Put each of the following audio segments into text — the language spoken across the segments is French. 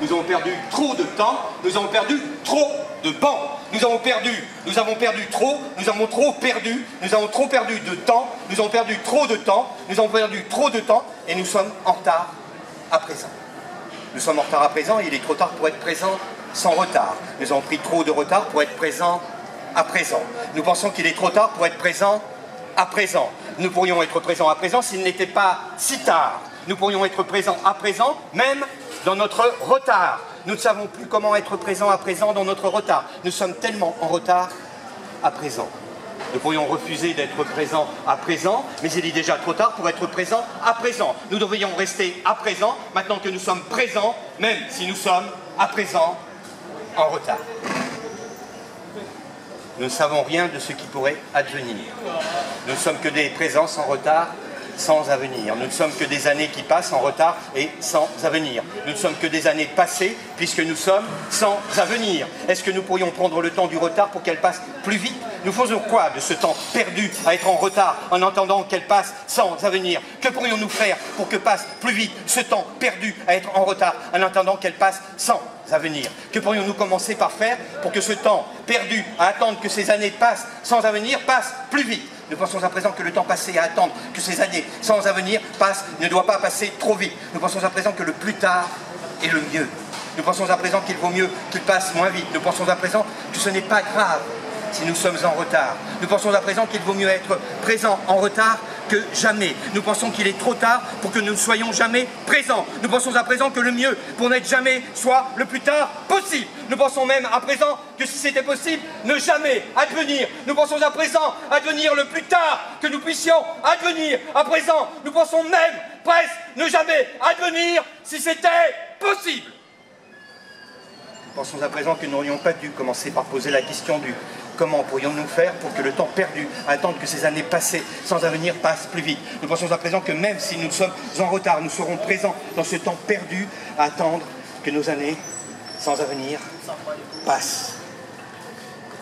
nous avons perdu trop de temps, nous avons perdu trop de bancs. Nous avons perdu trop, nous avons trop perdu de temps, nous avons perdu trop de temps, et nous sommes en retard à présent. Nous sommes en retard à présent et il est trop tard pour être présent sans retard. Nous avons pris trop de retard pour être présent à présent. Nous pensons qu'il est trop tard pour être présent à présent. Nous pourrions être présents à présent s'il n'était pas si tard. Nous pourrions être présents à présent, même dans notre retard. Nous ne savons plus comment être présents à présent dans notre retard. Nous sommes tellement en retard à présent. Nous pourrions refuser d'être présents à présent, mais il est déjà trop tard pour être présents à présent. Nous devrions rester à présent, maintenant que nous sommes présents, même si nous sommes à présent en retard. Nous ne savons rien de ce qui pourrait advenir. Nous ne sommes que des présents sans retard, sans avenir. Nous ne sommes que des années qui passent en retard et sans avenir. Nous ne sommes que des années passées puisque nous sommes sans avenir. Est-ce que nous pourrions prendre le temps du retard pour qu'elle passe plus vite? Nous faisons quoi de ce temps perdu à être en retard en attendant qu'elle passe sans avenir? Que pourrions-nous faire pour que passe plus vite ce temps perdu à être en retard en attendant qu'elle passe sans avenir? Que pourrions-nous commencer par faire pour que ce temps perdu à attendre que ces années passent sans avenir passe plus vite? Nous pensons à présent que le temps passé à attendre que ces années sans avenir passent ne doit pas passer trop vite. Nous pensons à présent que le plus tard est le mieux. Nous pensons à présent qu'il vaut mieux qu'il passe moins vite. Nous pensons à présent que ce n'est pas grave si nous sommes en retard. Nous pensons à présent qu'il vaut mieux être présent en retard que jamais. Nous pensons qu'il est trop tard pour que nous ne soyons jamais présents. Nous pensons à présent que le mieux pour n'être jamais soit le plus tard possible. Nous pensons même à présent que si c'était possible, ne jamais advenir. Nous pensons à présent advenir le plus tard que nous puissions advenir. À présent, nous pensons même presque ne jamais advenir si c'était possible. Nous pensons à présent que nous n'aurions pas dû commencer par poser la question du comment pourrions-nous faire pour que le temps perdu à attendre que ces années passées sans avenir passe plus vite. Nous pensons à présent que même si nous sommes en retard, nous serons présents dans ce temps perdu à attendre que nos années sans avenir passent.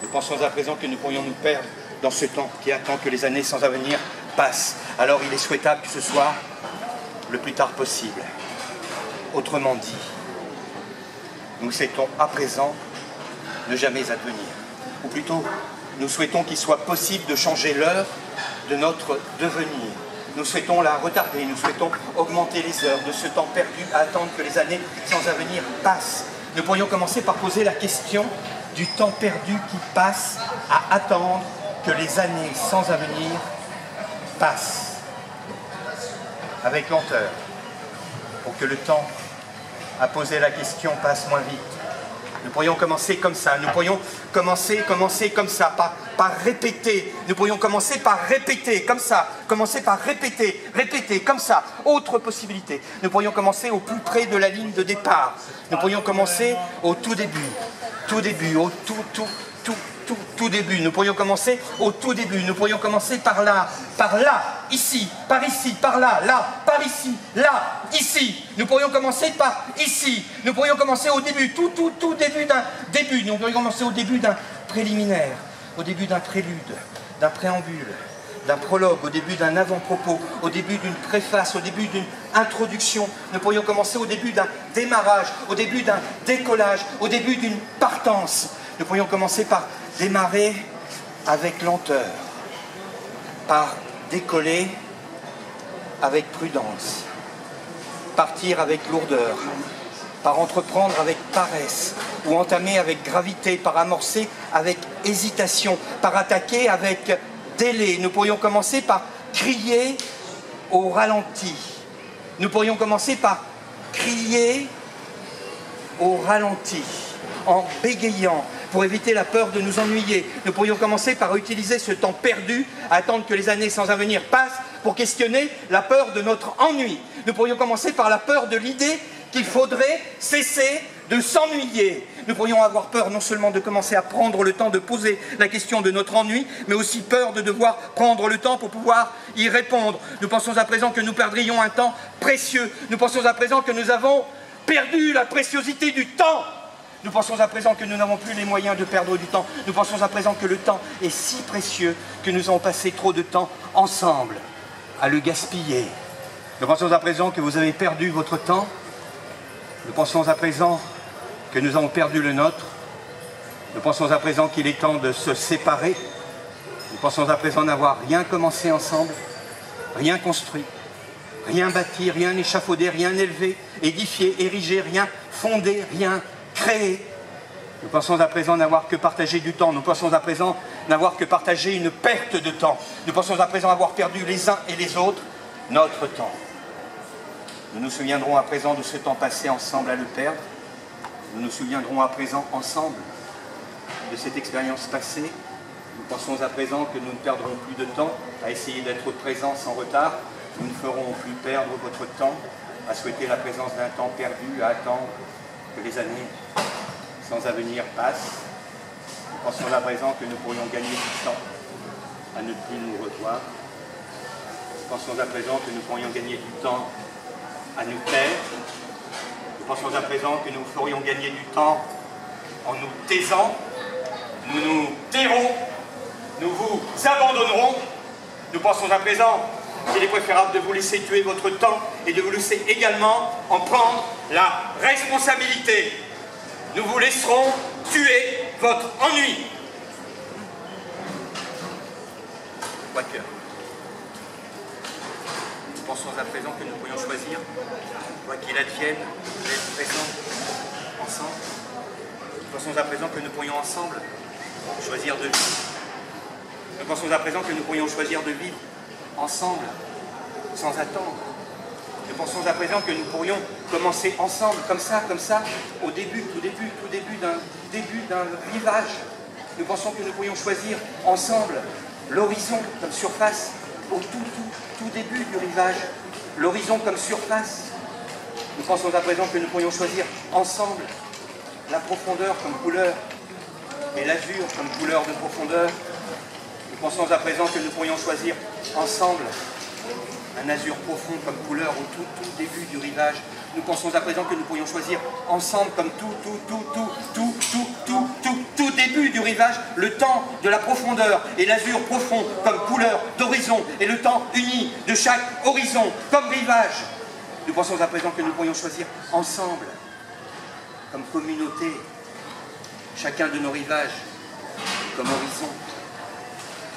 Nous pensons à présent que nous pourrions nous perdre dans ce temps qui attend que les années sans avenir passent. Alors il est souhaitable que ce soit le plus tard possible. Autrement dit, nous souhaitons à présent ne jamais advenir. Ou plutôt, nous souhaitons qu'il soit possible de changer l'heure de notre devenir. Nous souhaitons la retarder, nous souhaitons augmenter les heures de ce temps perdu à attendre que les années sans avenir passent. Nous pourrions commencer par poser la question du temps perdu qui passe à attendre que les années sans avenir passent. Avec lenteur, pour que le temps à poser la question passe moins vite. Nous pourrions commencer comme ça, nous pourrions commencer comme ça, par répéter. Nous pourrions commencer par répéter comme ça, répéter comme ça. Autre possibilité, nous pourrions commencer au plus près de la ligne de départ. Nous pourrions commencer au tout début, au tout début. Nous pourrions commencer au tout début. Nous pourrions commencer par là, ici, par là, par ici, là, ici. Nous pourrions commencer par ici. Nous pourrions commencer au début, tout début d'un début. Nous pourrions commencer au début d'un préliminaire, au début d'un prélude, d'un préambule, d'un prologue, au début d'un avant-propos, au début d'une préface, au début d'une introduction. Nous pourrions commencer au début d'un démarrage, au début d'un décollage, au début d'une partance. Nous pourrions commencer par démarrer avec lenteur, par décoller avec prudence, partir avec lourdeur, par entreprendre avec paresse, ou entamer avec gravité, par amorcer avec hésitation, par attaquer avec délai. Nous pourrions commencer par crier au ralenti. Nous pourrions commencer par crier au ralenti, en bégayant, pour éviter la peur de nous ennuyer. Nous pourrions commencer par utiliser ce temps perdu à attendre que les années sans avenir passent pour questionner la peur de notre ennui. Nous pourrions commencer par la peur de l'idée qu'il faudrait cesser de s'ennuyer. Nous pourrions avoir peur non seulement de commencer à prendre le temps de poser la question de notre ennui, mais aussi peur de devoir prendre le temps pour pouvoir y répondre. Nous pensons à présent que nous perdrions un temps précieux. Nous pensons à présent que nous avons perdu la préciosité du temps. Nous pensons à présent que nous n'avons plus les moyens de perdre du temps. Nous pensons à présent que le temps est si précieux que nous avons passé trop de temps ensemble à le gaspiller. Nous pensons à présent que vous avez perdu votre temps Nous pensons à présent que nous avons perdu le nôtre. Nous pensons à présent qu'il est temps de se séparer. Nous pensons à présent n'avoir rien commencé ensemble, rien construit, rien bâti, rien échafaudé, rien élevé, édifié, érigé, rien fondé, rien créé. Nous pensons à présent n'avoir que partagé du temps. Nous pensons à présent n'avoir que partagé une perte de temps. Nous pensons à présent avoir perdu les uns et les autres notre temps. Nous nous souviendrons à présent de ce temps passé ensemble à le perdre. Nous nous souviendrons à présent ensemble de cette expérience passée. Nous pensons à présent que nous ne perdrons plus de temps à essayer d'être présents sans retard. Nous ne ferons plus perdre votre temps à souhaiter la présence d'un temps perdu, à attendre que les années sans avenir passent. Nous pensons à présent que nous pourrions gagner du temps à ne plus nous revoir. Nous pensons à présent que nous pourrions gagner du temps à nous taire. Nous pensons à présent que nous ferions gagner du temps en nous taisant. Nous nous tairons, nous vous abandonnerons. Nous pensons à présent qu'il est préférable de vous laisser tuer votre temps et de vous laisser également en prendre la responsabilité. Nous vous laisserons tuer votre ennui. Quoique, nous pensons à présent que nous pourrions choisir, quoi qu'il advienne, d'être présents ensemble. Nous pensons à présent que nous pourrions ensemble choisir de vivre. Nous pensons à présent que nous pourrions choisir de vivre ensemble, sans attendre. Nous pensons à présent que nous pourrions commencer ensemble, comme ça, au début, tout début d'un rivage. Nous pensons que nous pourrions choisir ensemble l'horizon comme surface, au tout début du rivage, l'horizon comme surface. Nous pensons à présent que nous pourrions choisir ensemble la profondeur comme couleur et l'azur comme couleur de profondeur. Nous pensons à présent que nous pourrions choisir ensemble un azur profond comme couleur au tout début du rivage. Nous pensons à présent que nous pourrions choisir ensemble comme tout début du rivage, le temps de la profondeur et l'azur profond comme couleur d'horizon et le temps uni de chaque horizon comme rivage. Nous pensons à présent que nous pourrions choisir ensemble comme communauté chacun de nos rivages comme horizon.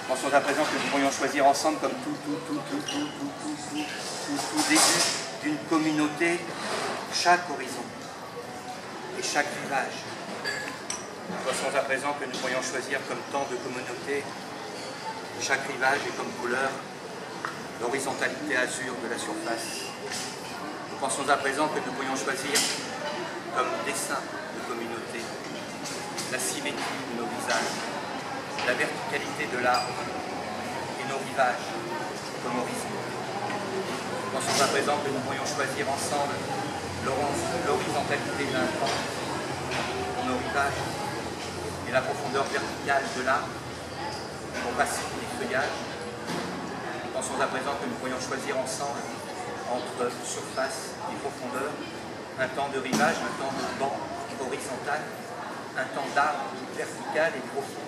Pensons à présent que nous pourrions choisir ensemble comme tout début d'une communauté, chaque horizon et chaque rivage. Pensons à présent que nous pourrions choisir comme temps de communauté, chaque rivage et comme couleur, l'horizontalité azur de la surface. Nous pensons à présent que nous pourrions choisir comme dessin de communauté, la symétrie de nos visages, la verticalité de l'arbre et nos rivages comme horizon. Pensons à présent que nous pourrions choisir ensemble l'horizontalité d'un temps pour nos rivages et la profondeur verticale de l'arbre pour passer les feuillages. Pensons à présent que nous pourrions choisir ensemble entre surface et profondeur un temps de rivage, un temps de banc horizontal, un temps d'arbre vertical et profond.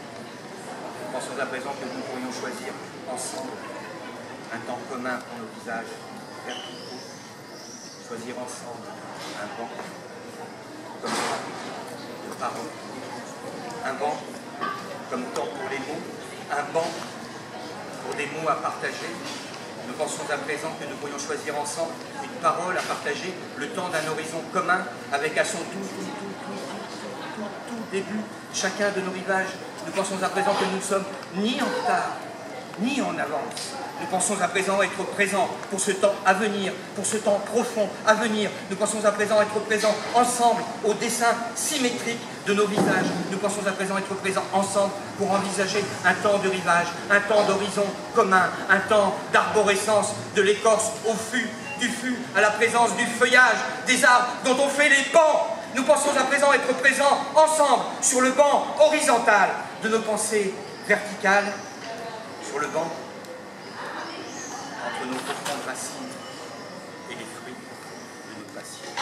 Pensons à présent que nous pourrions choisir ensemble un temps commun pour nos visages verticaux, choisir ensemble un banc comme ça de parole, un banc comme temps pour les mots, un banc pour des mots à partager. Nous pensons à présent que nous pourrions choisir ensemble une parole à partager, le temps d'un horizon commun avec à son tout début chacun de nos rivages. Nous pensons à présent que nous ne sommes ni en retard, ni en avance. Nous pensons à présent être présents pour ce temps à venir, pour ce temps profond à venir. Nous pensons à présent être présents ensemble au dessin symétrique de nos visages. Nous pensons à présent être présents ensemble pour envisager un temps de rivage, un temps d'horizon commun, un temps d'arborescence de l'écorce au fût, du fût à la présence du feuillage, des arbres dont on fait les bancs. Nous pensons à présent être présents ensemble sur le banc horizontal de nos pensées verticales, sur le banc entre nos profondes racines et les fruits de nos passions.